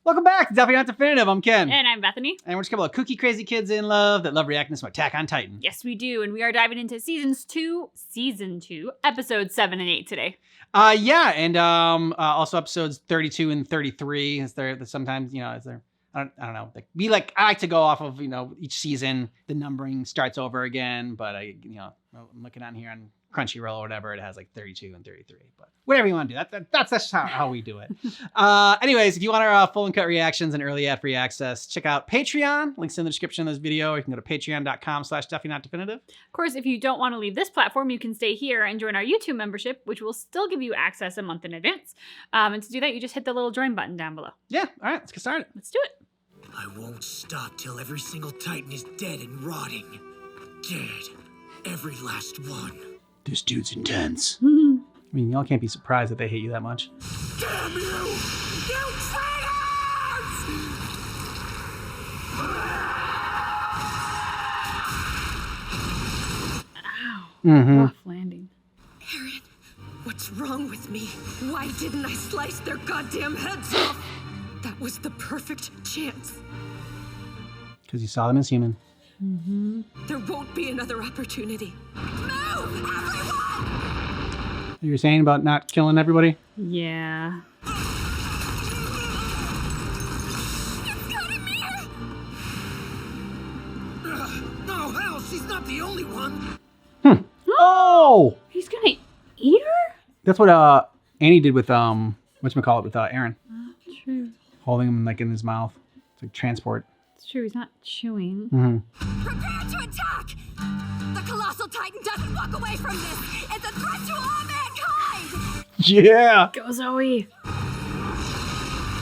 Welcome back to Definitely Not Definitive. I'm Ken. And I'm Bethany. And we're just a couple of kooky, crazy kids in love that love reacting to some Attack on Titan. Yes, we do. And we are diving into season 2, episodes 7 and 8 today. Yeah, and also episodes 32 and 33. Is there sometimes, is there, I don't know. I like to go off of, each season, the numbering starts over again, but I'm looking on here on Crunchyroll or whatever, it has like 32 and 33, but whatever you want to do, that's how we do it. Anyways, if you want our full and cut reactions and early ad-free access, check out Patreon. Links in the description of this video, or you can go to patreon.com/definitely-not-definitive. Of course, if you don't want to leave this platform, you can stay here and join our YouTube membership, which will still give you access a month in advance. And to do that, you just hit the little join button down below. Yeah, all right, let's get started. Let's do it. I won't stop till every single Titan is dead and rotting. Dead. Every last one. This dude's intense. I mean, y'all can't be surprised that they hate you that much. Damn you! You traitors! Ow. Mm-hmm. Rough landing. Eren, what's wrong with me? Why didn't I slice their goddamn heads off? That was the perfect chance. Because you saw them as human. Mm-hmm. There won't be another opportunity. Move, everyone! You were saying about not killing everybody? Yeah. No, hell, she's not the only one. Oh! He's gonna eat her? That's what Annie did with whatchamacallit, with Eren. True. Holding him like in his mouth. It's like transport. It's true, he's not chewing. Mm-hmm. Prepare to attack! The Colossal Titan doesn't walk away from this! It's a threat to all mankind! Yeah! Go, Zoe!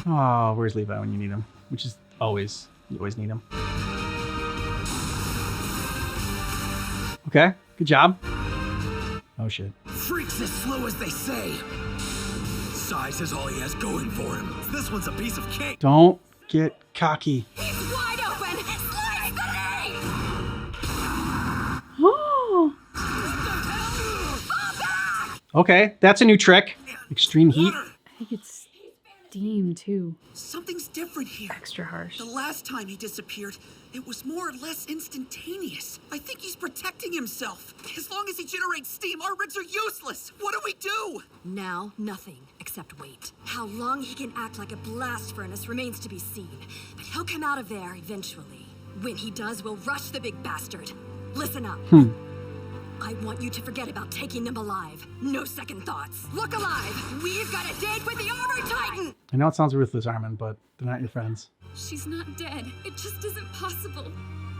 Oh, where's Levi when you need him? Which is always, you always need him. Okay, good job. Oh shit. Freak's as slow as they say. Size is all he has going for him. This one's a piece of cake. Don't get cocky. He's wide open! Slice the knee! Oh! Fall back! Okay, that's a new trick. Extreme heat. Water. I think it's steam, too. Something's different here. Extra harsh. The last time he disappeared, it was more or less instantaneous. I think he's protecting himself. As long as he generates steam, our rigs are useless. What do we do? Now, nothing except wait. How long he can act like a blast furnace remains to be seen, but he'll come out of there eventually. When he does, we'll rush the big bastard. Listen up. I want you to forget about taking them alive. No second thoughts. Look alive! We've got a date with the Armor Titan! I know it sounds ruthless, Armin, but they're not your friends. She's not dead. It just isn't possible.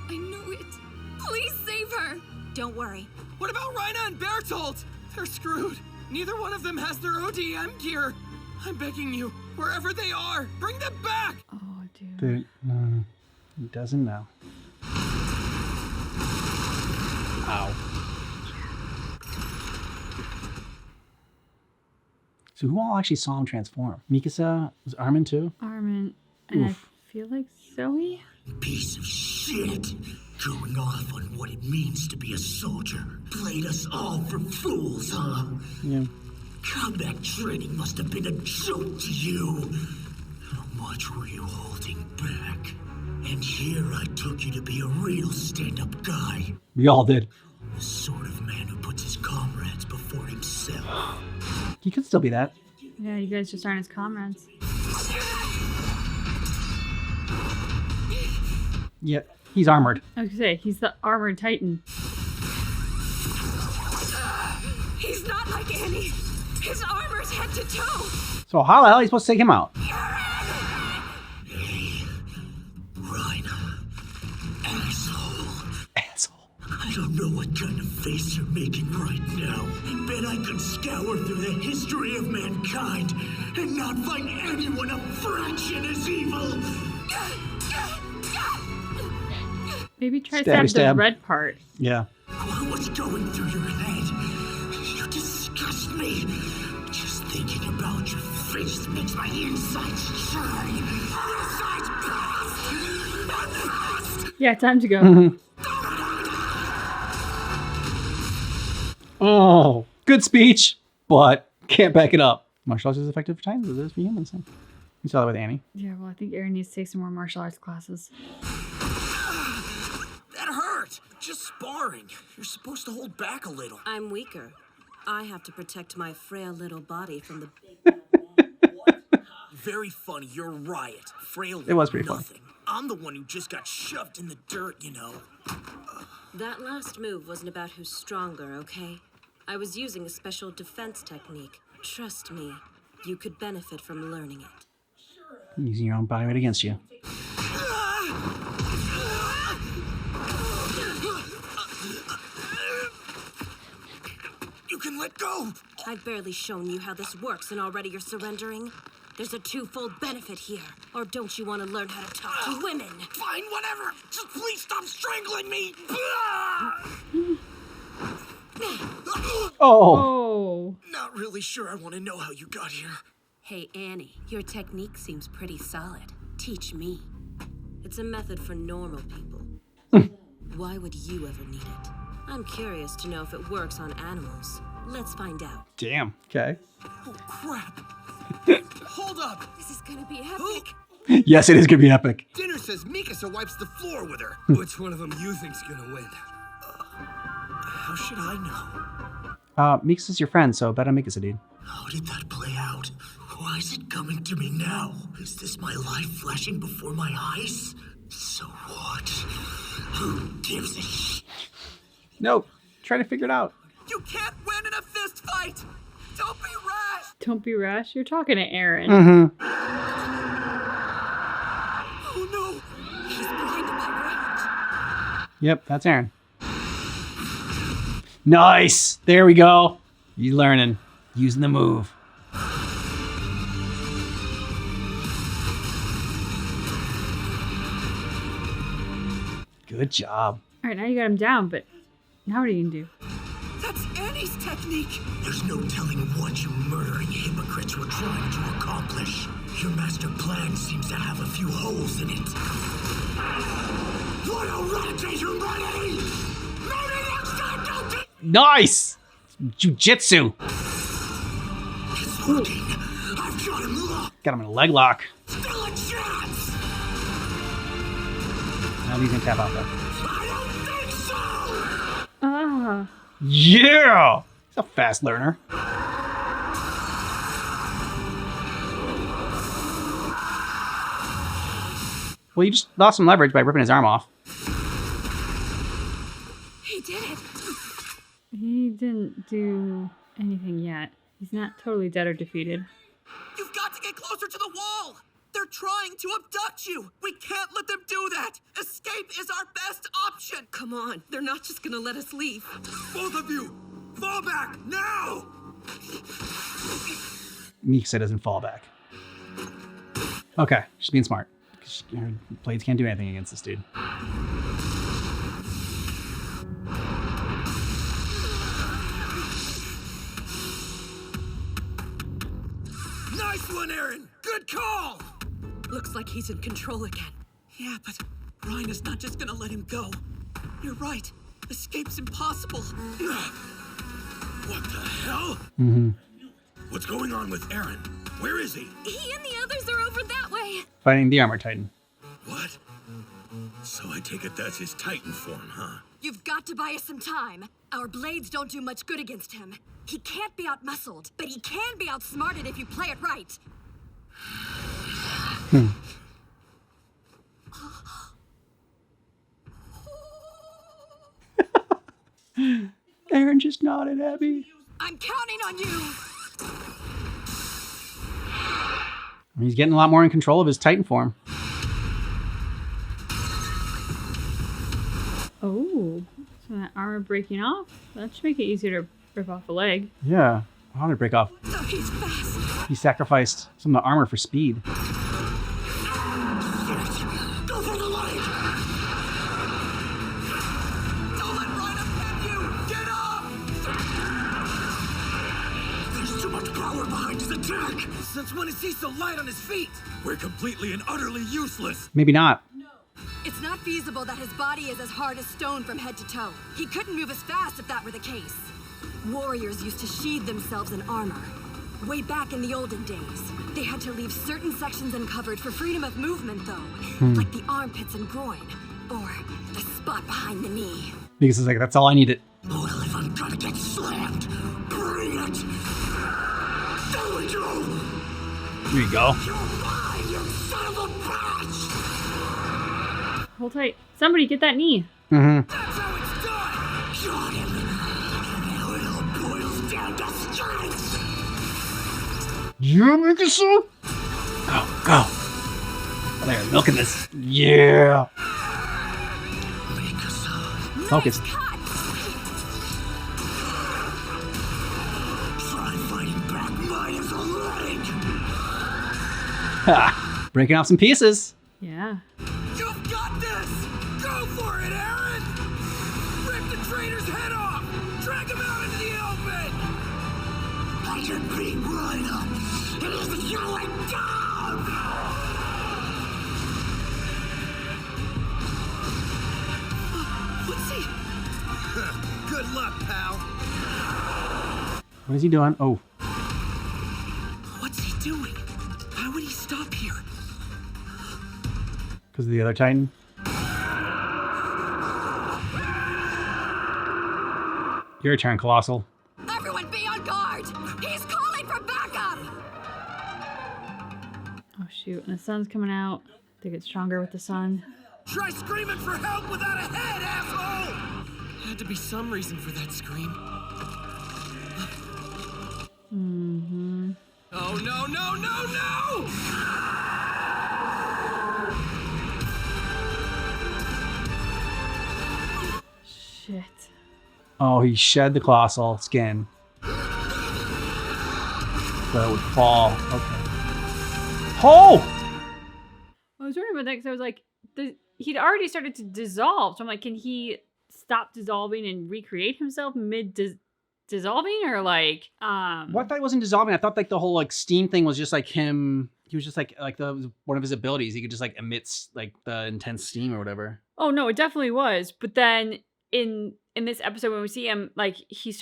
I know it. Please save her! Don't worry. What about Reina and Bertolt? They're screwed. Neither one of them has their ODM gear. I'm begging you, wherever they are, bring them back! Oh, dude. Dude, he doesn't know. Ow. So who all actually saw him transform? Mikasa? Was Armin too? Armin. And Oof. I feel like Zoe? Piece of shit. Going off on what it means to be a soldier. Played us all for fools, huh? Yeah. Combat training must have been a joke to you. How much were you holding back? And here I took you to be a real stand-up guy. We all did. The sort of man who puts his comrades before himself. He could still be that. Yeah, you guys just aren't his comrades. Yeah, he's armored. I was gonna say, he's the armored titan. He's not like Annie. His armor's head to toe. So how the hell are you supposed to take him out? Hey, Reina. Asshole. Asshole. I don't know what kind of face you're making right now. Bet I could scour through the history of mankind and not find anyone a fraction as evil. Maybe try to Stabby stab the stab. red part. Yeah. What's going through your head? You disgust me. Just thinking about your face makes my insides churn. Insides burst! Yeah, time to go. Oh, good speech, but can't back it up. Martial arts is effective for Titans, it is for humans. You saw that with Annie. Yeah, well, I think Aaron needs to take some more martial arts classes. That hurt. Just sparring. You're supposed to hold back a little. I'm weaker. I have to protect my frail little body from the big Very funny. You're right. Frail. It was pretty funny. nothing. I'm the one who just got shoved in the dirt, you know. That last move wasn't about who's stronger, okay? I was using a special defense technique. Trust me, you could benefit from learning it. Using your own body weight against you. You can let go. I've barely shown you how this works and already you're surrendering? There's a twofold benefit here. Or don't you want to learn how to talk to women? Fine, whatever. Just please stop strangling me. Oh! Oh. Not really sure I want to know how you got here. Hey, Annie, your technique seems pretty solid. Teach me. It's a method for normal people. Why would you ever need it? I'm curious to know if it works on animals. Let's find out. Damn. Okay. Oh, crap. Hold up. This is gonna be epic. Yes, it is gonna be epic. Dinner says Mikasa wipes the floor with her. Which one of them you think's gonna win? How should I know? Mikasa's your friend, so bet on Mikasa, dude. How did that play out? Why is it coming to me now? Is this my life flashing before my eyes? So what? Who gives a shit? No, try to figure it out. You can't win in a fist fight! Don't be rash! Don't be rash. You're talking to Aaron. Mm-hmm. Oh no! He's blinded by rage. Yep, that's Aaron. Nice! There we go. You learning. Using the move. Good job. All right, now you got him down, but now what are you going to do? That's Annie's technique! There's no telling what you murdering hypocrites were trying to accomplish. Your master plan seems to have a few holes in it. Want to eradicate humanity? Maybe next time don't get... Nice! Jiu-jitsu. It's working. I've got him locked. Got him in a leg lock. Still a chance! Now he's gonna tap out though. I don't think so! Ah. Yeah! He's a fast learner. Well, you just lost some leverage by ripping his arm off. He did it. He didn't do anything yet. He's not totally dead or defeated. You've got to get closer to the wall! They're trying to abduct you! We can't let them do that! Escape is our best option! Come on, they're not just gonna let us leave. Both of you! Fall back, now! Mikasa doesn't fall back. Okay, she's being smart. Her blades can't do anything against this dude. Nice one, Aaron! Good call! Looks like he's in control again. Yeah, but Ryan is not just gonna let him go. You're right. Escape's impossible. What the hell? Mm-hmm. What's going on with Aaron? Where is he? He and the others are over that way. Fighting the Armor Titan. What? So I take it that's his Titan form, huh? You've got to buy us some time. Our blades don't do much good against him. He can't be outmuscled, but he can be outsmarted if you play it right. Aaron just nodded at me. I'm counting on you. He's getting a lot more in control of his Titan form. Oh, so that armor breaking off? That should make it easier to rip off a leg. Yeah. How did it break off? So he's fast. He sacrificed some of the armor for speed. Yes! Go for the light! Don't let Ryan upend you! Get up! There's too much power behind his attack! Since when is he so light on his feet? We're completely and utterly useless! Maybe not. It's not feasible that his body is as hard as stone from head to toe. He couldn't move as fast if that were the case. Warriors used to sheathe themselves in armor. Way back in the olden days, they had to leave certain sections uncovered for freedom of movement, though. Like the armpits and groin, or the spot behind the knee. Because it's like, that's all I needed. Well, if I'm gonna get slammed, bring it! There we go! Here you go. You're mine, you son of a bitch! Hold tight. Somebody get that knee. Mm-hmm. That's how it's done! Got him! Now it all boils down to strength! Yeah, Mikasa. Go. They're milking this. Yeah. Mikasa. Focus. Cut! Try fighting back, mine is a leg! Ha. Breaking off some pieces. Yeah. You've got this! Go for it, Aaron! Rip the traitor's head off! Drag him out into the open! I can beat right up! It is going down! Let's see! Good luck, pal! What is he doing? Oh. What's he doing? Why would he stop here? Because of the other Titan. Your turn, Colossal. Everyone be on guard! He's calling for backup! Oh shoot, and the sun's coming out. They get stronger with the sun. Try screaming for help without a head, asshole! Had to be some reason for that scream. Mm-hmm. Oh, no! Shit. Oh, he shed the Colossal skin. So it would fall. Okay. Oh! I was wondering about that because I was like, he'd already started to dissolve. So I'm like, can he stop dissolving and recreate himself mid dissolving, or like Well, I thought he wasn't dissolving. I thought like the whole like steam thing was just like him. He was just like the one of his abilities. He could just like emits like the intense steam or whatever. Oh no, it definitely was. But then in this episode when we see him, like his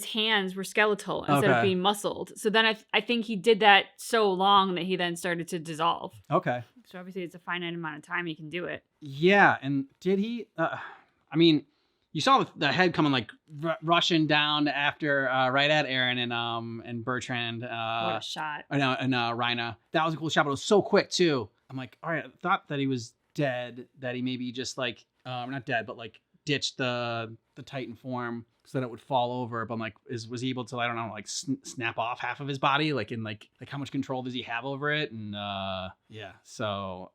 hands were skeletal instead of Okay. being muscled. So then I think he did that so long that he then started to dissolve. Okay. So obviously it's a finite amount of time he can do it. Yeah, and did he? I mean, you saw the head coming like rushing down after right at Aaron and Bertrand. What a shot. And Rhina. That was a cool shot, but it was so quick too. I'm like, all right, I thought that he was dead, that he maybe just like not dead, but like ditched the Titan form so that it would fall over. But I'm like, was he able to, I don't know, like snap off half of his body? Like in like how much control does he have over it? And yeah, so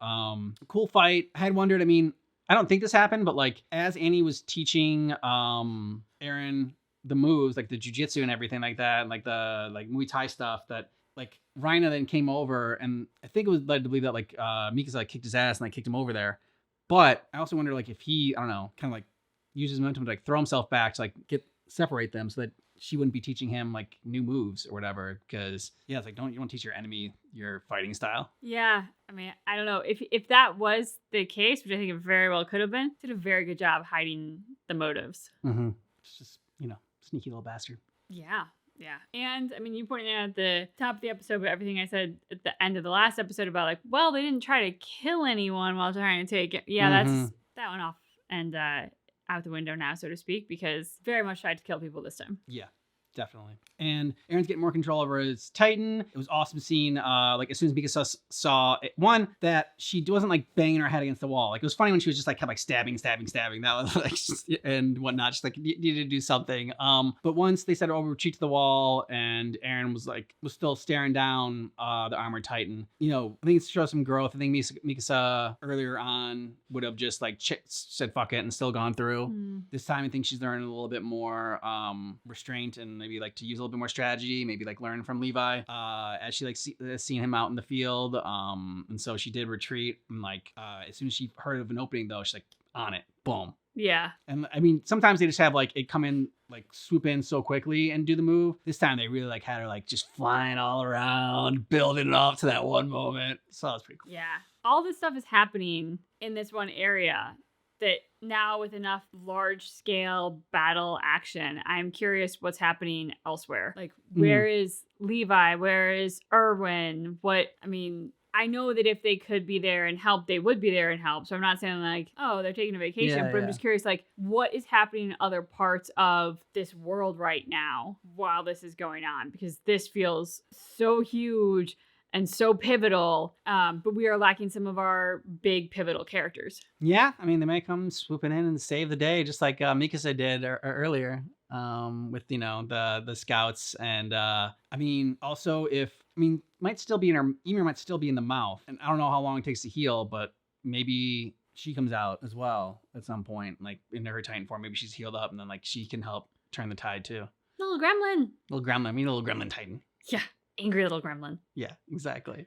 cool fight. I had wondered, I mean, I don't think this happened, but like as Annie was teaching Aaron the moves, like the jujitsu and everything like that, and like the like Muay Thai stuff, that like Rhina then came over, and I think it was led to believe that like Mikasa like kicked his ass and like kicked him over there. But I also wonder like if he, I don't know, kind of like uses momentum to like throw himself back to like separate them so that she wouldn't be teaching him like new moves or whatever. Because yeah, it's like you want to teach your enemy your fighting style. Yeah, I mean, I don't know if that was the case, which I think it very well could have been. Did a very good job hiding the motives. Mm-hmm. It's just, sneaky little bastard. Yeah. Yeah. And I mean, you pointed out at the top of the episode, but everything I said at the end of the last episode about like, well, they didn't try to kill anyone while trying to take it. Yeah, that went off and out the window now, so to speak, because very much tried to kill people this time. Yeah. Definitely. And Aaron's getting more control over his Titan. It was awesome seeing, like, as soon as Mikasa saw it, one, that she wasn't, like, banging her head against the wall. Like, it was funny when she was just, like, kept, like, stabbing. That was, like, and whatnot. Just, like, needed to do something. But once they said, retreat to the wall, and Aaron was still staring down the armored Titan, I think it shows some growth. I think Mikasa earlier on would have just, like, said fuck it and still gone through. This time, I think she's learning a little bit more restraint and maybe like to use a little bit more strategy, maybe like learn from Levi as she like seeing him out in the field. And so she did retreat, and like as soon as she heard of an opening though, she's like on it, boom. Yeah. And I mean, sometimes they just have like it come in, like swoop in so quickly and do the move. This time they really like had her like just flying all around, building it up to that one moment. So that was pretty cool. Yeah. All this stuff is happening in this one area that now with enough large scale battle action, I'm curious what's happening elsewhere. Like, where is Levi? Where is Erwin? I know that if they could be there and help, they would be there and help. So I'm not saying like, oh, they're taking a vacation, but I'm just curious, like, what is happening in other parts of this world right now while this is going on? Because this feels so huge and so pivotal, but we are lacking some of our big pivotal characters. Yeah, I mean, they may come swooping in and save the day, just like Mikasa did earlier with, you know, the scouts. And also might still be Ymir might still be in the mouth. And I don't know how long it takes to heal, but maybe she comes out as well at some point, like in her Titan form. Maybe she's healed up and then like she can help turn the tide too. Little gremlin. Little gremlin Titan. Yeah. Angry little gremlin. Yeah, exactly.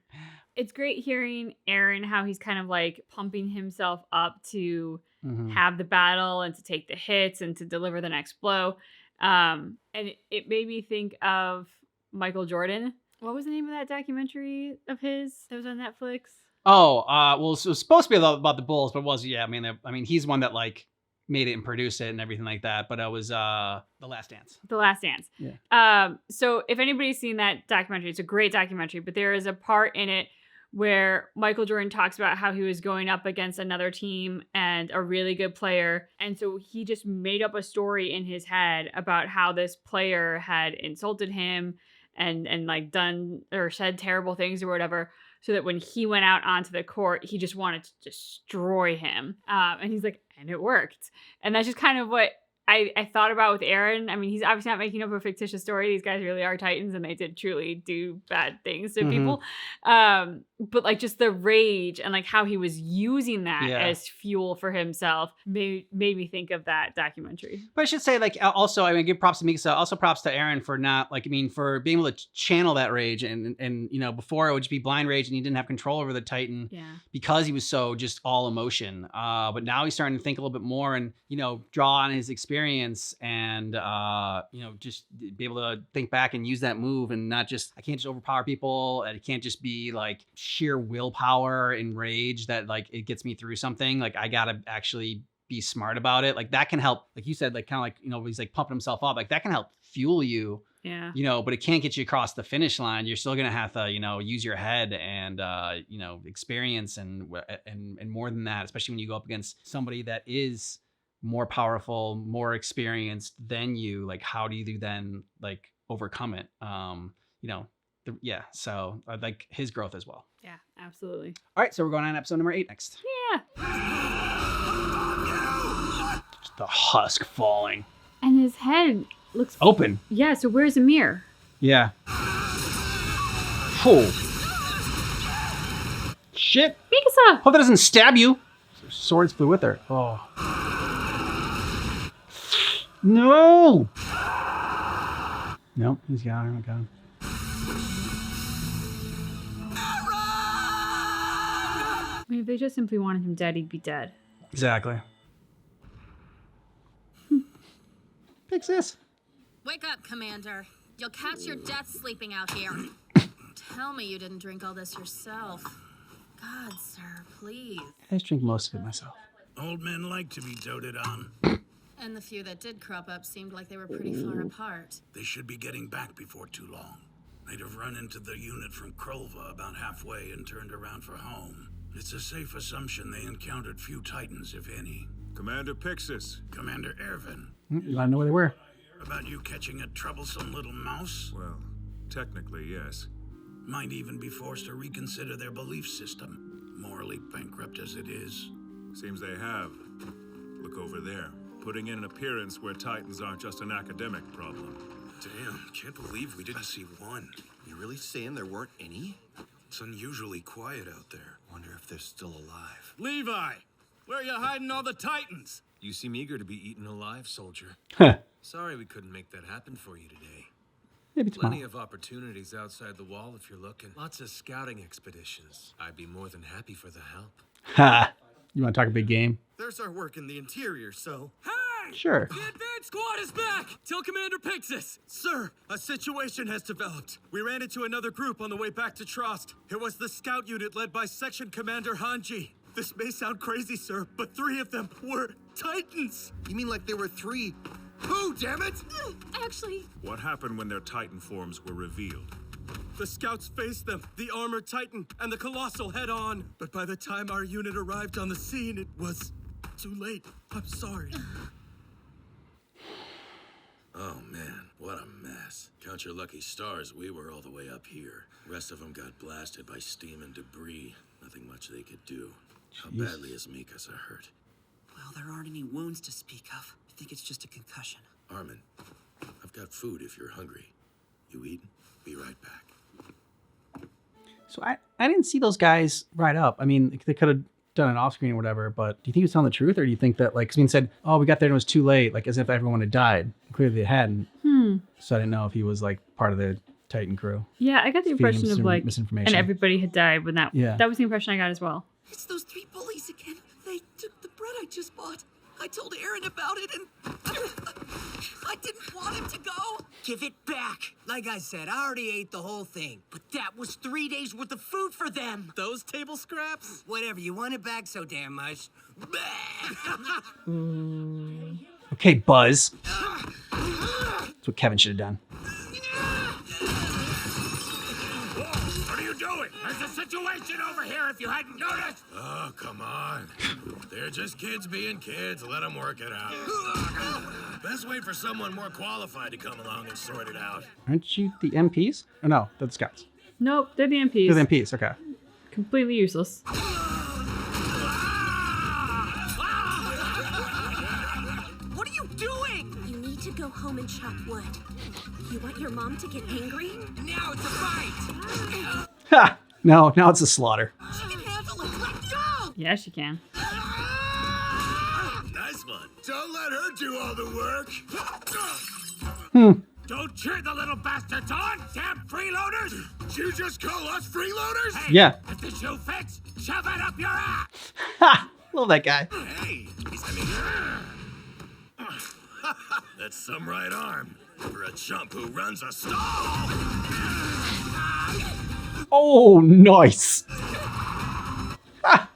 It's great hearing Eren, how he's kind of like pumping himself up to have the battle and to take the hits and to deliver the next blow. And it made me think of Michael Jordan. What was the name of that documentary of his that was on Netflix? Oh, well, it was supposed to be about the Bulls, but it was, yeah. I mean, he's one that like made it and produced it and everything like that. But it was The Last Dance. The Last Dance. Yeah. So if anybody's seen that documentary, it's a great documentary, but there is a part in it where Michael Jordan talks about how he was going up against another team and a really good player. And so he just made up a story in his head about how this player had insulted him and like done or said terrible things or whatever, so that when he went out onto the court, he just wanted to destroy him. And he's like, and it worked. And that's just kind of what I thought about with Eren. I mean, he's obviously not making up a fictitious story. These guys really are Titans and they did truly do bad things to people. But like just the rage and like how he was using that as fuel for himself made me think of that documentary. But I should say, like, also, I mean, give props to Mikasa, also props to Eren for not, like, I mean, for being able to channel that rage. And you know, before it would just be blind rage and he didn't have control over the Titan because he was so just all emotion. But now he's starting to think a little bit more and, you know, draw on his experience and, you know, just be able to think back and use that move and not just, I can't just overpower people. And it can't just be like sheer willpower and rage that like it gets me through something. Like I gotta actually be smart about it. Like that can help, like you said, like kind of like, you know, he's like pumping himself up. Like that can help fuel you. Yeah. You know, but it can't get you across the finish line. You're still gonna have to, you know, use your head and you know, experience and more than that, especially when you go up against somebody that is more powerful, more experienced than you. Like how do you then like overcome it? You know, so I like his growth as well. Yeah, absolutely. All right, so we're going on episode number 8 next. Yeah. Just the husk falling. And his head looks open. Yeah, so where's Ymir? Yeah. Oh. Shit. Mikasa! Hope that doesn't stab you. Swords flew with her. Oh. No! Nope, he's got her. I got him. I mean, if they just simply wanted him dead, he'd be dead. Exactly. Fix this. Wake up, Commander. You'll catch your death sleeping out here. Tell me you didn't drink all this yourself. God, sir, please. I just drink most of it myself. Old men like to be doted on. And the few that did crop up seemed like they were pretty far apart. They should be getting back before too long. They'd have run into the unit from Krolva about halfway and turned around for home. It's a safe assumption they encountered few Titans, if any. Commander Pixis. Commander Erwin. You want to know where they were? About you catching a troublesome little mouse? Well, technically, yes. Might even be forced to reconsider their belief system, morally bankrupt as it is. Seems they have. Look over there. Putting in an appearance where Titans aren't just an academic problem. Damn, can't believe we didn't see one. You really saying there weren't any? It's unusually quiet out there. Wonder if they're still alive. Levi! Where are you hiding all the Titans? You seem eager to be eaten alive, soldier. Huh. Sorry we couldn't make that happen for you today. Maybe tomorrow. Plenty of opportunities outside the wall if you're looking. Lots of scouting expeditions. I'd be more than happy for the help. Ha! You want to talk a big game? There's our work in the interior, so... Hey! Sure. The advanced squad is back! Tell Commander Pixis! Sir, a situation has developed. We ran into another group on the way back to Trost. It was the scout unit led by Section Commander Hanji. This may sound crazy, sir, but 3 of them were Titans! You mean like there were 3? Who, damn it? Actually, What happened when their Titan forms were revealed? The scouts faced them, the armored Titan, and the Colossal head on. But by the time our unit arrived on the scene, it was too late. I'm sorry. Oh man, what a mess. Count your lucky stars, we were all the way up here. Rest of them got blasted by steam and debris. Nothing much they could do. How badly is Mikasa hurt? Well, there aren't any wounds to speak of. I think it's just a concussion. Armin, I've got food if you're hungry. You eat? Be right back. So I didn't see those guys ride up. I mean, they could have done it off screen or whatever, but do you think he was telling the truth, or do you think that, like, Sabine said, oh, we got there and it was too late, like as if everyone had died? Clearly they hadn't. So I didn't know if he was like part of the Titan crew. Yeah, I got the Feeding impression of some like, misinformation. and everybody had died when that. Yeah. That was the impression I got as well. It's those 3 bullies again. They took the bread I just bought. I told Aaron about it and I didn't want him to go. Give it back. Like I said, I already ate the whole thing. But that was 3 days worth of food for them. Those table scraps? Whatever, you want it back so damn much. Okay, Buzz. That's what Kevin should have done. What are you doing? There's a situation over here if you hadn't noticed. Oh, come on. They're just kids being kids. Let them work it out. Best wait for someone more qualified to come along and sort it out. Aren't you the MPs? Oh no, they're the scouts. Nope, they're the MPs. They're the MPs, okay. Completely useless. What are you doing? you need to go home and chop wood. You want your mom to get angry? Now it's a fight. Ha! No, now it's a slaughter. She can handle it. Let go. Yeah, she can. Nice one. Don't let her do all the work. Don't cheer the little bastards on, damn freeloaders! Did you just call us freeloaders? Hey, Yeah. if the shoe fits, shove it up your ass! Ha! Love that guy. Hey, that's some right arm for a chump who runs a stall. Oh, nice. Ha!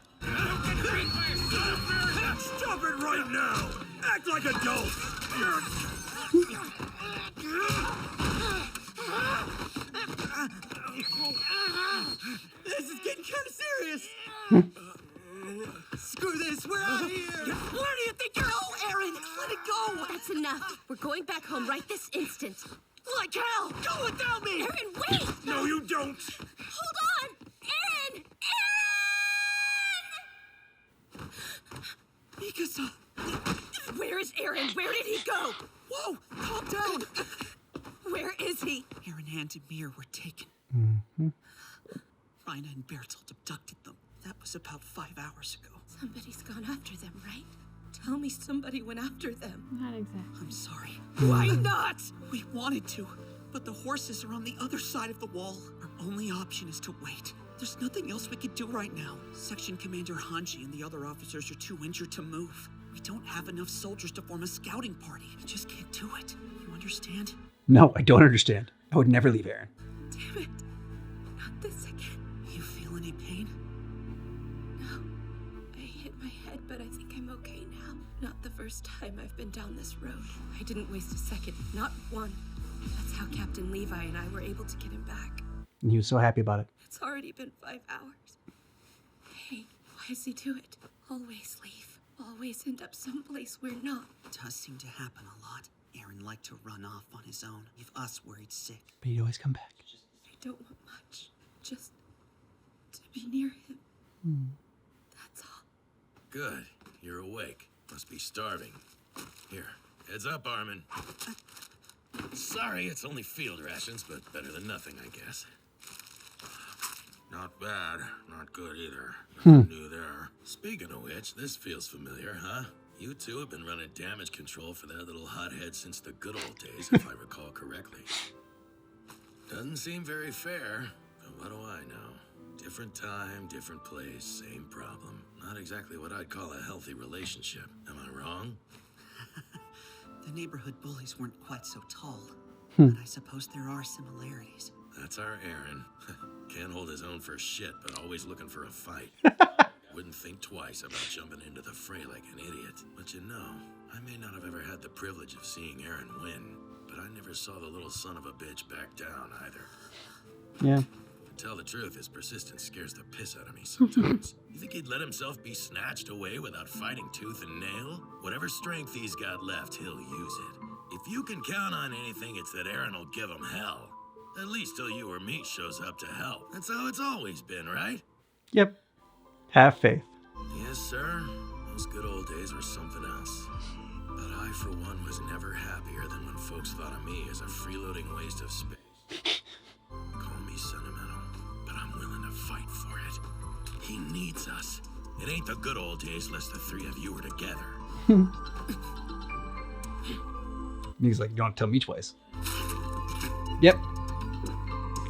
Stop it right now. Act like adults. This is getting kind of serious. Screw this, we're out of here. Where do you think you're? Oh, Aaron, let it go. That's enough. We're going back home right this instant. Like hell. Go without me. Aaron, wait! No, you don't. Hold on! Aaron! Aaron! Mikasa. Where is Aaron? Where did he go? Whoa, calm down. Where is he? Aaron and Demir were taken. Rhina and Bertolt abducted them. That was about 5 hours ago. Somebody's gone after them, right? Tell me somebody went after them. Not exactly. I'm sorry. Why not? We wanted to, but the horses are on the other side of the wall. Our only option is to wait. There's nothing else we could do right now. Section Commander Hanji and the other officers are too injured to move. We don't have enough soldiers to form a scouting party. We just can't do it. You understand? No, I don't understand. I would never leave Aaron. Damn it. Not this again. You feel any pain? No. I hit my head, but I think I'm okay now. Not the first time I've been down this road. I didn't waste a second. Not one. That's how Captain Levi and I were able to get him back. And he was so happy about it. It's already been 5 hours. Hey, why does he do it? Always leave. Always end up someplace we're not. It does seem to happen a lot. Aaron liked to run off on his own, leave us worried sick. But he'd always come back. I don't want much. Just to be near him. That's all. Good. You're awake. Must be starving. Here, heads up, Armin. Sorry, it's only field rations, but better than nothing, I guess. Not bad. Not good either. Nothing new there. Speaking of which, this feels familiar, huh? You two have been running damage control for that little hothead since the good old days, if I recall correctly. Doesn't seem very fair, but what do I know? Different time, different place, same problem. Not exactly what I'd call a healthy relationship. Am I wrong? The neighborhood bullies weren't quite so tall, but I suppose there are similarities. That's our Aaron. Can't hold his own for shit, but always looking for a fight. wouldn't think twice about jumping into the fray like an idiot. But you know, I may not have ever had the privilege of seeing Eren win, but I never saw the little son of a bitch back down either. Yeah. To tell the truth, his persistence scares the piss out of me sometimes. You think he'd let himself be snatched away without fighting tooth and nail? Whatever strength he's got left, he'll use it. If you can count on anything, it's that Eren will give him hell. At least till you or me shows up to help. That's how it's always been, right? Yep. Have faith. Yes, sir. Those good old days were something else. But I, for one, was never happier than when folks thought of me as a freeloading waste of space. Call me sentimental, but I'm willing to fight for it. He needs us. It ain't the good old days unless the three of you were together. He's like, you don't have to tell me twice. Yep.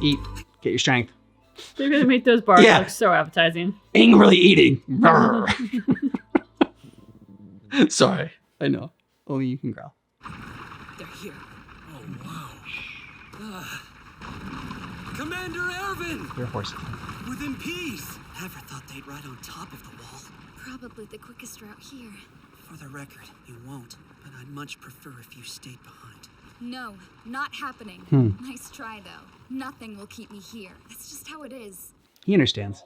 Eat. Get your strength. They're gonna make those bars look so appetizing. Angrily eating. Sorry. I know. Only you can growl. They're here. Oh, wow. Commander Erwin! You're a horse. Within peace! Never thought they'd ride on top of the wall. Probably the quickest route here. For the record, you won't, but I'd much prefer if you stayed behind. No, not happening. Nice try, though. Nothing will keep me here. That's just how it is. He understands.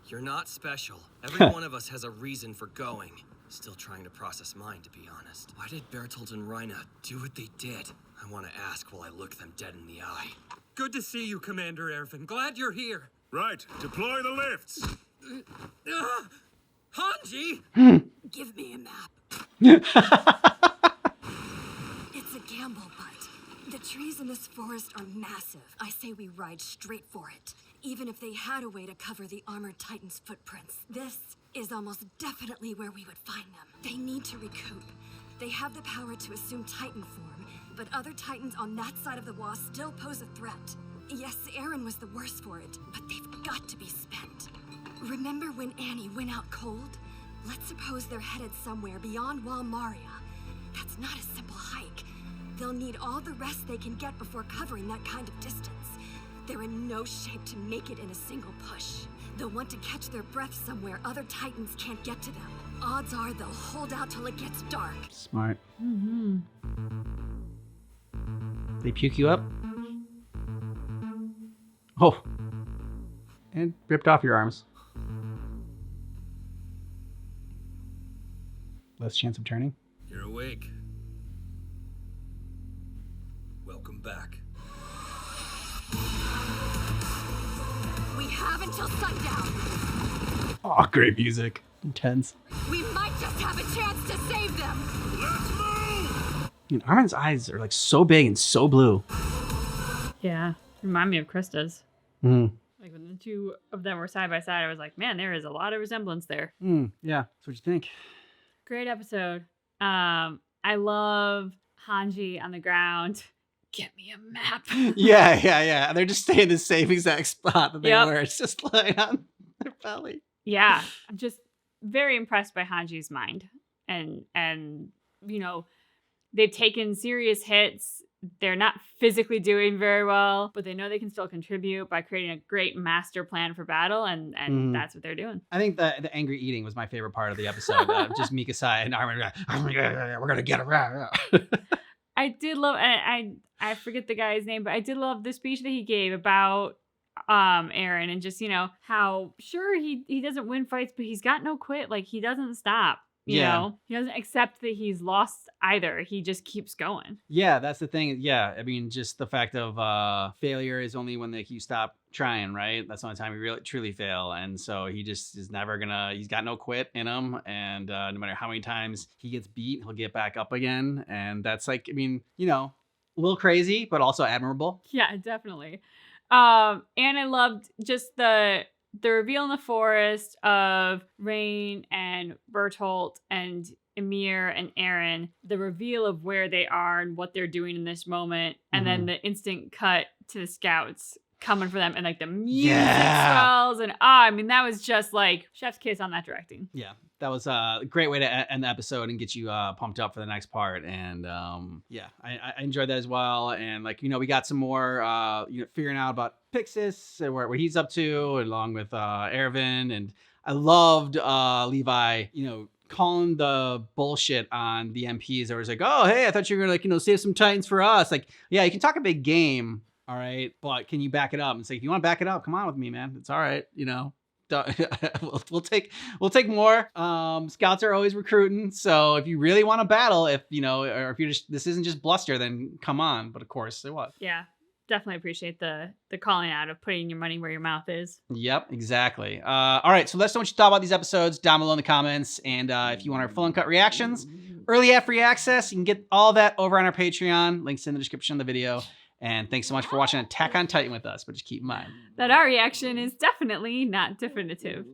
You're not special. Every one of us has a reason for going. Still trying to process mine, to be honest. Why did Bertolt and Reina do what they did? I want to ask while I look them dead in the eye. Good to see you, Commander Erwin. Glad you're here. Right, deploy the lifts. Hanji! Give me a map. It's a gamble, but the trees in this forest are massive. I say we ride straight for it. Even if they had a way to cover the armored Titan's footprints, this is almost definitely where we would find them. They need to recoup. They have the power to assume Titan form, but other Titans on that side of the wall still pose a threat. Yes, Eren was the worst for it, but they've got to be spent. Remember when Annie went out cold? Let's suppose they're headed somewhere beyond Wall Maria. That's not a simple hike. They'll need all the rest they can get before covering that kind of distance. They're in no shape to make it in a single push. They'll want to catch their breath somewhere other Titans can't get to them. Odds are they'll hold out till it gets dark. Smart. They puke you up? Oh. And ripped off your arms. Less chance of turning. You're awake. Welcome back. We have until sundown. Oh, great music. Intense. We might just have a chance to save them. Let's move! Armin's eyes are like so big and so blue. Yeah. Remind me of Krista's. Mm. Like when the two of them were side by side, I was like, man, there is a lot of resemblance there. Yeah. So what you think? Great episode. I love Hanji on the ground. Get me a map. Yeah. They're just staying in the same exact spot that they Yep. were. It's just lying on their belly. Yeah. I'm just very impressed by Hanji's mind. And you know, they've taken serious hits. They're not physically doing very well, but they know they can still contribute by creating a great master plan for battle, and that's what they're doing. I think the angry eating was my favorite part of the episode. Just Mikasa and Armin, we're gonna get around. I did love, and I forget the guy's name, but I did love the speech that he gave about Eren, and just, you know, how sure he doesn't win fights, but he's got no quit. Like, he doesn't stop. You know, he doesn't accept that he's lost either. He just keeps going. Yeah, that's the thing. Yeah, I mean, just the fact of failure is only when you stop trying, right? That's the only time you really truly fail. And so he just is never he's got no quit in him. And no matter how many times he gets beat, he'll get back up again. And that's like, I mean, you know, a little crazy, but also admirable. Yeah, definitely. And I loved just the reveal in the forest of Rain and Bertolt and Ymir and Eren, the reveal of where they are and what they're doing in this moment, and then the instant cut to the scouts coming for them, and like the music swells, and I mean, that was just like chef's kiss on that directing. Yeah, that was a great way to end the episode and get you pumped up for the next part. And yeah, I enjoyed that as well. And like, you know, we got some more figuring out about Pixis and what he's up to, along with Erwin. And I loved Levi, calling the bullshit on the MPs. They was like, oh, hey, I thought you were gonna save some Titans for us. Like, yeah, you can talk a big game, all right, but can you back it up? And say, if you want to back it up, come on with me, man. It's all right, we'll take more. Scouts are always recruiting, so if you really want to battle, or if you're just, this isn't just bluster, then come on. But of course it was. Yeah, definitely appreciate the calling out of putting your money where your mouth is. Yep, exactly. All right, so let us know what you thought about these episodes down below in the comments, and if you want our full uncut reactions, early free access, you can get all that over on our Patreon. Links in the description of the video. And thanks so much for watching Attack on Titan with us, but just keep in mind that our reaction is definitely not definitive.